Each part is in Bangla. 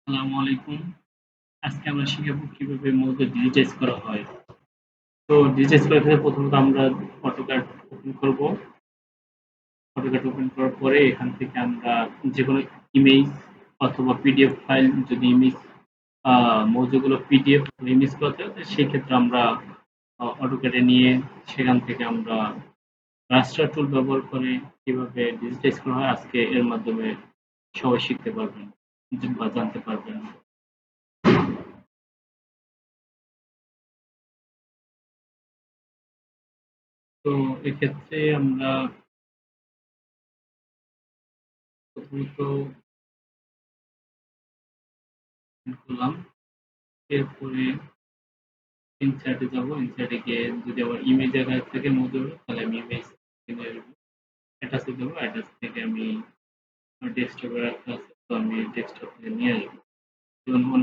আসসালামু আলাইকুম। আজকে আমরা শিখাবো কিভাবে মৌজা ডিজিটাইজ করা হয়। তো ডিজিটাইজ করার ক্ষেত্রে প্রথমত আমরা অটোক্যাড ওপেন করব। অটোক্যাড ওপেন করার পরে এখান থেকে আমরা যেকোনো ইমেজ অথবা পিডিএফ ফাইল যদি ইমেজ মৌজাগুলো পিডিএফ ইমেজ করা থাকে সেক্ষেত্রে আমরা অটোক্যাডে নিয়ে সেখান থেকে আমরা রাস্টার টুল ব্যবহার করে কিভাবে ডিজিটাইজ করা হয় আজকে এর মাধ্যমে সবাই শিখতে পারবেন বা জানতে পারবেন। তো এক্ষেত্রে আমরা প্রথমত করলাম। এরপরে ইনসার্টে যাবো। ইনসার্টে গিয়ে যদি আমার ইমেজ আকারে থাকে মডিউল তাহলে আমি ইমেজ কিনে নেবো। অ্যাটাচে দেবো। অ্যাটাচ থেকে আমি আমার ডেস্কটপে রাখা আছে তো আমি ডেস্কটপ থেকে নিয়ে আসবো। যেমন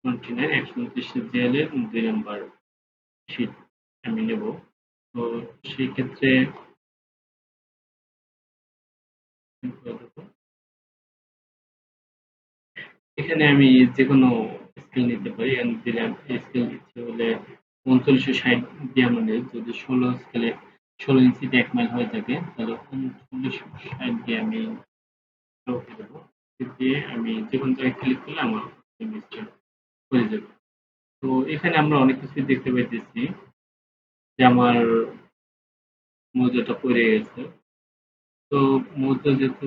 129 129 জিএল এর 2 নাম্বার শীট আমি নেব। তো সেই ক্ষেত্রে এখানে আমি যেকোনো স্কেল নিতে পারি। এখানে দিলাম স্কেল ইচ্ছে হলে 3960 দিয়ে আমরা নেই। যদি 16 স্কেলে 16 ইঞ্চিতে 1 মাইল হয়ে থাকে তাহলে 3960 দিয়ে আমি ওকে দেবো। দিয়ে আমি যেকোনো জায়গায় ক্লিক করলে আমার ইমেজটা হয়ে যাবে। তো এখানে আমরা অনেক কিছুই দেখতে পাইতেছি যে আমার মৌজাটা পড়ে গেছে। তো মৌজা যেহেতু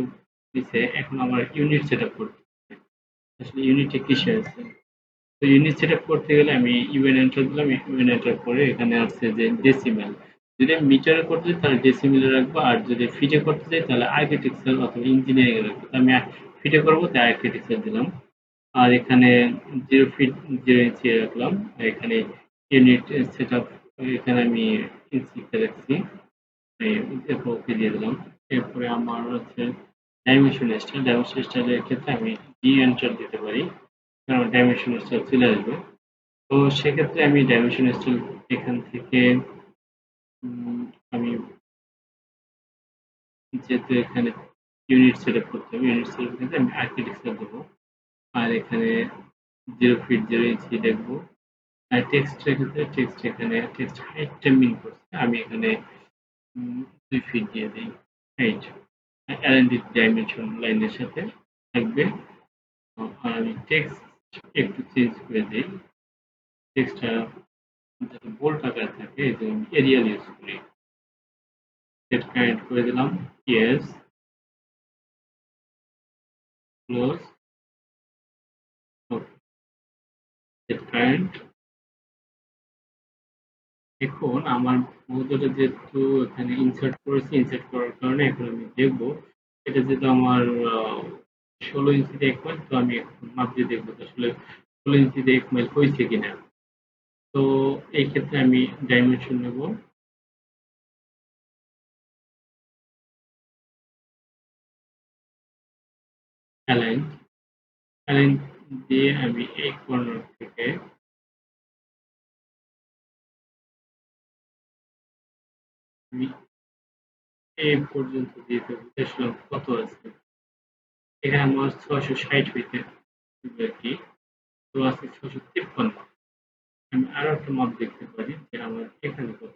দিছে এখন আমার ইউনিট সেটআপ করতে হবে। আসলে ইউনিটটা কিসে আছে? তো ইউনিট সেটআপ করতে গেলে আমি ইউএন এন্টার দিলাম। ইউএন এন্টার পরে এখানে আসছে যে ডেসিমেল। যদি আমি মিটারে করতে চাই তাহলে ডেসিমেলে রাখবো আর যদি ফিটে করতে চাই তাহলে আর্কিটেকচার অথবা ইঞ্জিনিয়ারিং এ রাখবো। তো আমি ফিটে করবো তাই আর্কিটেকচার দিলাম। আর এখানে 0 ফিট 0 ইঞ্চি রাখলাম। আর এখানে ইউনিট সেটআপ এখানে আমি ইঞ্চিতে রাখছি। এরপর ওকে দিয়ে দিলাম। এরপরে আমার হচ্ছে ডাইমেনশন স্টাইল। ডাইমেনশন স্টাইলের ক্ষেত্রে আমি ডি এন্টার দিতে পারি। কারণ ডাইমেনশন স্টাইল চলে আসবে। তো সেক্ষেত্রে আমি ডাইমেনশন স্টাইল এখান থেকে উম, আমি যেহেতু এখানে ইউনিট সেটআপ করতে হবে ইউনিট সেটআপ ক্ষেত্রে আমি আর্কিটেকচার দেবো আর এখানে 0 ফিট 0 ইঞ্চি দেখবো আর টেক্সটের ক্ষেত্রে টেক্সট এখানে টেক্সট হাইটটা মিন করছে আমি এখানে 2 ফিট দিয়ে দিই হাইট এলএনডি ডাইমেনশন লাইনের সাথে থাকবে আর আমি টেক্সট একটু চেঞ্জ করে দিই টেক্সটটা যাতে বোল্ড আকারে থাকে এই যে আমি এরিয়াল ইউজ করি সেট কারেন্ট করে দিলাম ইয়েস ক্লোজ সেট কারেন্ট এখন আমার মৌজাটা যেহেতু এখানে ইনসার্ট করেছি ইনসার্ট করার কারণে এখন আমি দেখবো এটা যেহেতু আমার 16 ইঞ্চিতে 1 মাইল তো আমি এখন মাপ দিয়ে দেখবো যে আসলে 16 ইঞ্চিতে 1 মাইল হয়েছে কিনা তো এই ক্ষেত্রে আমি ডাইমেনশন নেব অ্যালাইন অ্যালাইন দিয়ে আমি এই কর্নার থেকে আমি এই পর্যন্ত দিয়ে দেবো আসলে কত আছে এখানে আমার 660 হইতে হবে আর কি তো আছে 653 আমি আরো একটা মাপ দেখতে পারি যে আমার এখানে কত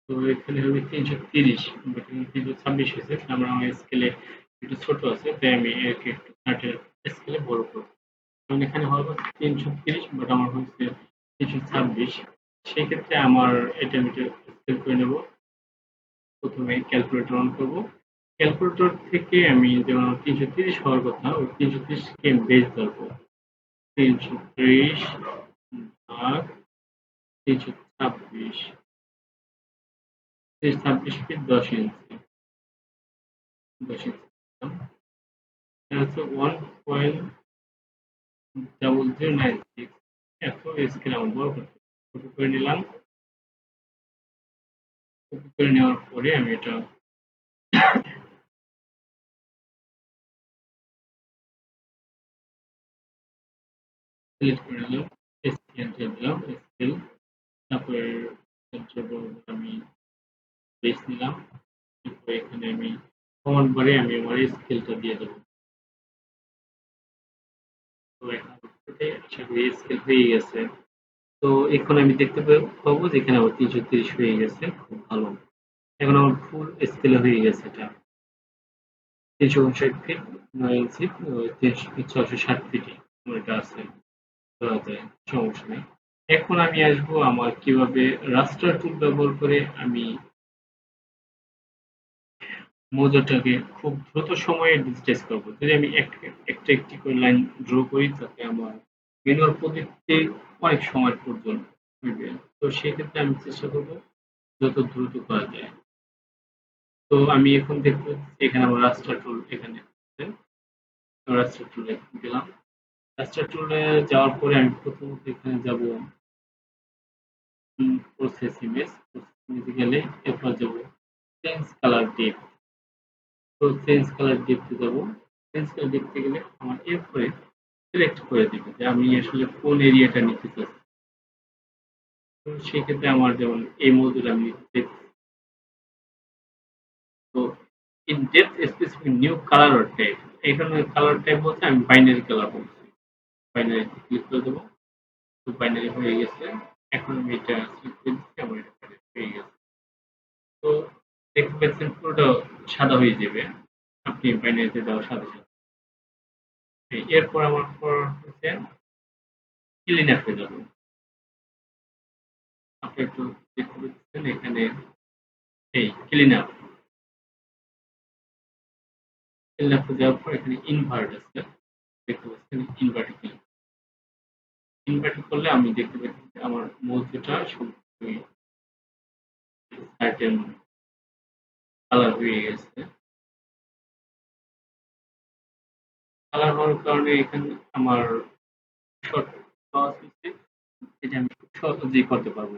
তো এখানে হবে 330 বাট এখানে 326 হয়েছে আমরা আমার স্কেলে একটু ছোট আছে তাই আমি একে একটু কাটের স্কেলে বড় করব কারণ এখানে হবে 330 বাট আমার হচ্ছে 326 সেক্ষেত্রে আমার এটা আমি স্কেল করে নেব প্রথমে ক্যালকুলেটর অন করব ক্যালকুলেটর থেকে আমি যেমন 330 হওয়ার কথা ওই 330 কে আমি বেস ধরবো 330 ভাগ 326 326 ফিট 10 ইঞ্চি 10 ইঞ্চি এটা হচ্ছে 1.0096 এত স্কেল আমার বড় করতে কপি করে নিলাম কপি করে নেওয়ার পরে আমি এটা সিলেক্ট করে নিলাম, এসকে এন্টার দিলাম, স্কেল, তারপর সেন্টার বরাবর আমি বেস নিলাম, তারপর এখানে আমি কমান্ড বারে আমি আমার স্কেলটা দিয়ে দেবো। তো এখন আশা করি স্কেল হয়ে গেছে। তো এখন আমি দেখতে পাবো যে এখানে আমার 330 হয়ে গেছে, খুব ভালো। এখন আমার ফুল স্কেলে হয়ে গেছে এটা, 359 ফিট 9 ইঞ্চি, 660 ফিটে আমার এটা আছে, ধরা যায়, সমস্যা নেই। এখন আমি আসবো আমার কিভাবে রাস্টার টুল ব্যবহার করে আমি মৌজাটাকে খুব দ্রুত সময়ে ডিজিটাইজ করবো। যদি আমি একটা একটি করে লাইন ড্র করি তাতে আমার ম্যানুয়াল পদ্ধতিতে অনেক সময় প্রয়োজন হইবে। তো সেক্ষেত্রে আমি চেষ্টা করবো যত দ্রুত করা যায়। তো আমি এখন দেখবো এখানে আমার রাস্টার টুল এখানে আছে। রাস্টার টুলে গেলাম। রাস্টার টুলে যাওয়ার পরে আমি প্রথমত এখানে যাব প্রসেস ইমেজ। প্রসেস ইমেজে গেলে এরপর যাব চেঞ্জ কালার ডেপথ। তো চেঞ্জ কালার ডেপথে যাব। চেঞ্জ কালার ডেপথে গেলে আমার এরপরে সিলেক্ট করে দিবে যে আমি আসলে কোন এরিয়াটা নিতে চাচ্ছি। তো সেক্ষেত্রে আমার যেমন এই মডিউল আমি নিতে চাচ্ছি। তো in depth specific new colour or type, এখানে কালার টাইপ বলতে আমি বাইনারি কালার বলছি। বাইনারি ক্লিক করে দেবো। তো বাইনারি হয়ে গেছে। এখন আমি এটা সিলেক্ট করে দিচ্ছি, আমার এটা হয়ে গেছে। তো দেখতে পাচ্ছেন পুরোটা সাদা হয়ে যাবে আপনি বাইনারিতে দেওয়ার সাথে সাথে। এরপর আমার পর হচ্ছে ক্লিন অ্যাপে যাবো। আপনি একটু দেখতে পাচ্ছেন এখানে এই ক্লিন অ্যাপ, ক্লিন অ্যাপে যাওয়ার পর এখানে ইনভার্ট আছে, দেখতে পাচ্ছেন ইনভার্টে ক্লিক। ইনভার্ট করলে আমি দেখতে পাচ্ছি যে আমার মৌজাটা সম্পূর্ণ সার্টেন কালার হয়ে গেছে। কালার হওয়ার কারণে এখানে আমার শর্ট পাওয়া হচ্ছে, এটা আমি খুব সহজেই করতে পারবো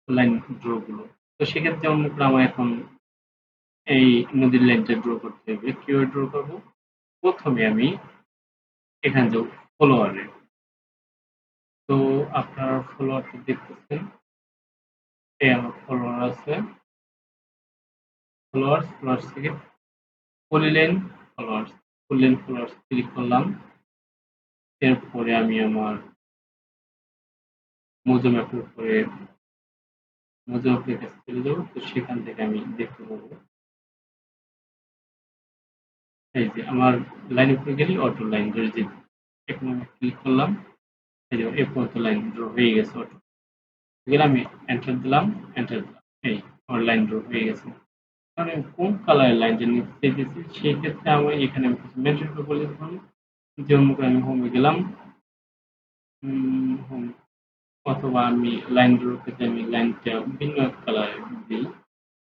লাইন ড্র গুলো। তো সেক্ষেত্রে যেমন আমার এখন এই নদীর লাইনটা ড্র করতে হবে, কিভাবে ড্র করবো? প্রথমে আমি এখানে যাবো ফলোয়ারে। তো আপনার ফলোয়ারটা দেখতেছেন, এই আমার ফলোয়ার আছে, ফলোয়ার্স থেকে polyline followers, polyline followers click করলাম। এরপরে আমি আমার মোজো ম্যাপের উপরে মোজো ম্যাপের কাছে চলে যাবো। তো সেখান থেকে আমি দেখতে পাবো এই যে আমার লাইন উপরে গেলে অটো লাইন ধরে যেতে। এখন আমি ক্লিক করলাম, এই যে এ পর্যন্ত লাইন ড্র হয়ে গেছে অটো। গেলে আমি এন্টার দিলাম, এন্টার দিলাম, এই আমার লাইন ড্র হয়ে গেছে। কারণ আমি কোন কালারের লাইনটা নিতে চাইতেছি সেই ক্ষেত্রে আমি এখানে আমি কিছু মেনশন করে বলে দিলাম। যেমন করে আমি হোমে গেলাম, হোম, অথবা আমি লাইন ড্র ক্ষেত্রে আমি লাইনটা ভিন্ন কালারে দিই,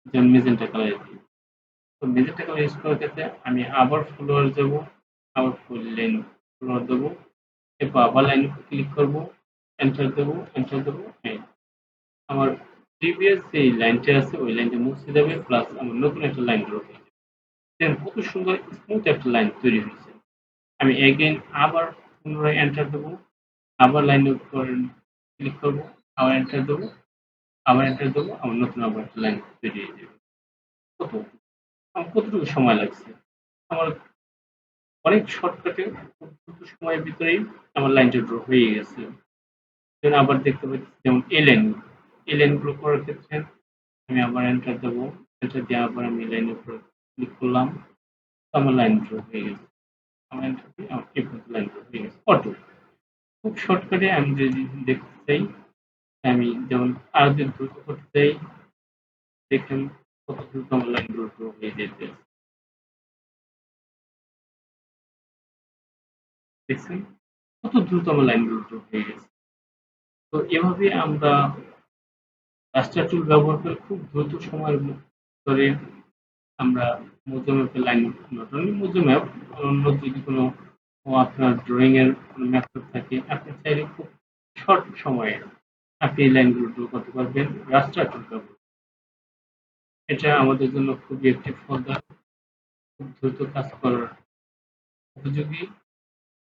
যেমন মেজেন্টা কালারে দিই। তো মেজেন্টা কালার ইউজ করার ক্ষেত্রে আমি আবার ফলোয়ার যাব, আবার ফুল লাইন ফলোয়ার দেবো, এরপর আবার লাইন ক্লিক করবো, এন্টার দেবো, এন্টার দেবো, হ্যাঁ আমার প্রিভিয়াস যে লাইনটা আছে ওই লাইনটা মুছে যাবে, প্লাস আমার নতুন একটা লাইন ড্র হয়ে যাবে। দেখেন কত সুন্দর স্মুথ একটা লাইন তৈরি হয়েছে। আমি এগেইন আবার পুনরায় এন্টার দেবো, আবার লাইনের উপর ক্লিক করবো, আবার এন্টার দেবো, আবার এন্টার দেবো, আমার নতুন আবার একটা লাইন তৈরি হয়ে যাবে। কত আমার কতটুকু সময় লাগছে, আমার অনেক শর্টকাটে খুব দ্রুত সময়ের ভিতরেই আমার লাইনটা ড্র হয়ে গেছে। দেন আবার দেখতে পাচ্ছি যেমন এই লাইনগুলো করার ক্ষেত্রে আমি আবার এন্টার দেবো, এন্টার দিয়ে আবার আমি লাইনের উপর ক্লিক করলাম, তো আমার লাইন ড্র হয়ে গেছে। আমার এন্টার দিয়ে আমার এই পর্যন্ত লাইন ড্র হয়ে গেছে অটো। খুব শর্টকাটে আমি যদি দেখতে চাই, আমি যেমন আরো যদি দ্রুত করতে চাই, দেখেন কত দ্রুত আমার লাইনগুলো ড্র হয়ে যেতে, দেখছেন কত দ্রুত আমার লাইনগুলো ড্র হয়ে গেছে। তো এভাবে আমরা রাস্টার টুল ব্যবহার করে খুব দ্রুত সময়ের ভিতরে আমরা মোজো ম্যাপের line, not only Mojo map, অন্য যদি কোনো আপনার ড্রয়িং এর কোনো মেথড থাকে আপনি চাইলে খুব শর্ট সময়ে আপনি এই লাইনগুলো ড্র করতে পারবেন রাস্টার টুল ব্যবহার। এটা আমাদের জন্য খুবই একটি ফলদার, খুব দ্রুত কাজ করার উপযোগী